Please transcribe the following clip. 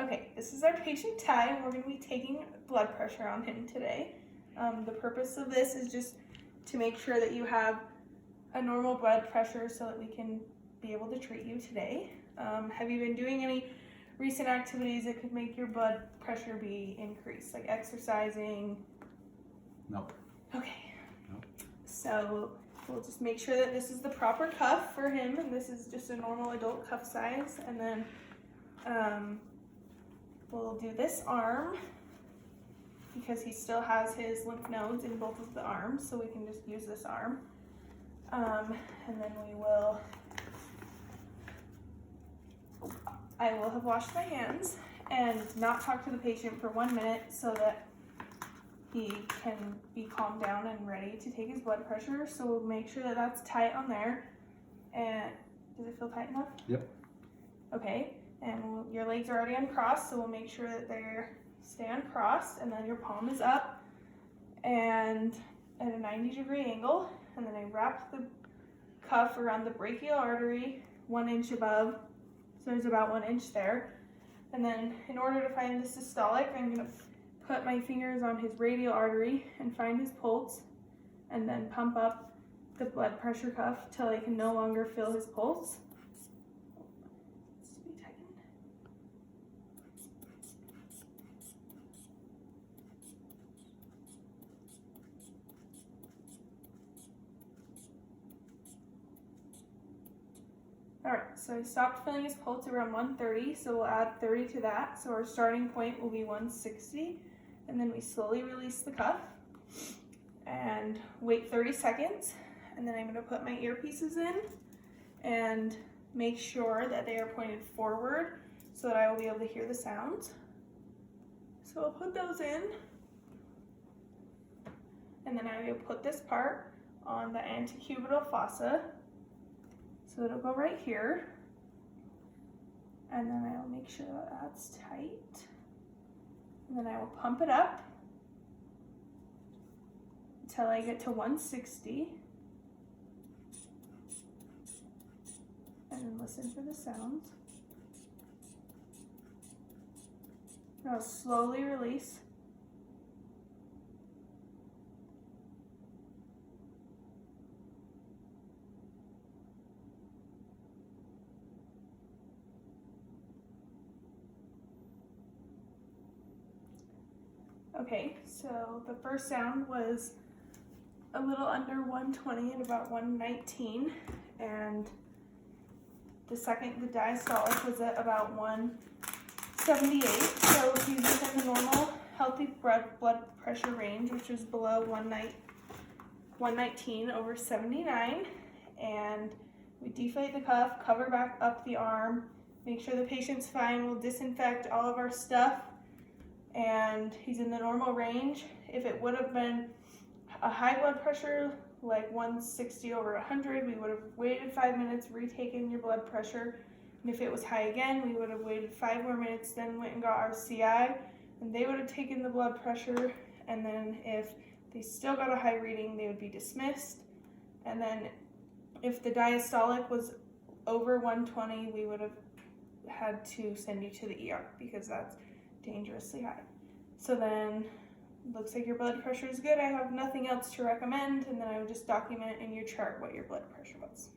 Okay, this is our patient Ty, and we're going to be taking blood pressure on him today. The purpose of this is just to make sure that you have a normal blood pressure so that we can be able to treat you today. Have you been doing any recent activities that could make your blood pressure be increased, like exercising? Nope. Okay. Nope. So we'll just make sure that this is the proper cuff for him, and this is just a normal adult cuff size, and then we'll do this arm because he still has his lymph nodes in both of the arms, so we can just use this arm. And then I will have washed my hands and not talk to the patient for 1 minute so that he can be calmed down and ready to take his blood pressure. So we'll make sure that that's tight on there. And does it feel tight enough? Yep. Okay. And your legs are already uncrossed, so we'll make sure that they stay uncrossed, and then your palm is up and at a 90-degree angle. And then I wrap the cuff around the brachial artery 1 inch above, so there's about 1 inch there. And then in order to find the systolic, I'm going to put my fingers on his radial artery and find his pulse, and then pump up the blood pressure cuff till I can no longer feel his pulse. Alright, so I stopped feeling his pulse around 130, so we'll add 30 to that. So our starting point will be 160, and then we slowly release the cuff and wait 30 seconds. And then I'm going to put my earpieces in and make sure that they are pointed forward so that I will be able to hear the sounds. So I'll put those in, and then I will put this part on the antecubital fossa. So it'll go right here, and then I'll make sure that that's tight, and then I will pump it up until I get to 160, and then listen for the sounds. And I'll slowly release. Okay, so the first sound was a little under 120 at about 119, and the diastolic was at about 178. So he's within the normal healthy blood pressure range, which is below 119 over 79. And we deflate the cuff, cover back up the arm, make sure the patient's fine. We'll disinfect all of our stuff, and he's in the normal range. If it would have been a high blood pressure, like 160 over 100, we would have waited 5 minutes, retaken your blood pressure. And if it was high again, we would have waited 5 more minutes, then went and got our CI, and they would have taken the blood pressure. And then if they still got a high reading, they would be dismissed. And then if the diastolic was over 120, we would have had to send you to the ER because that's dangerously high. So then looks like your blood pressure is good. I have nothing else to recommend, and then I would just document in your chart what your blood pressure was.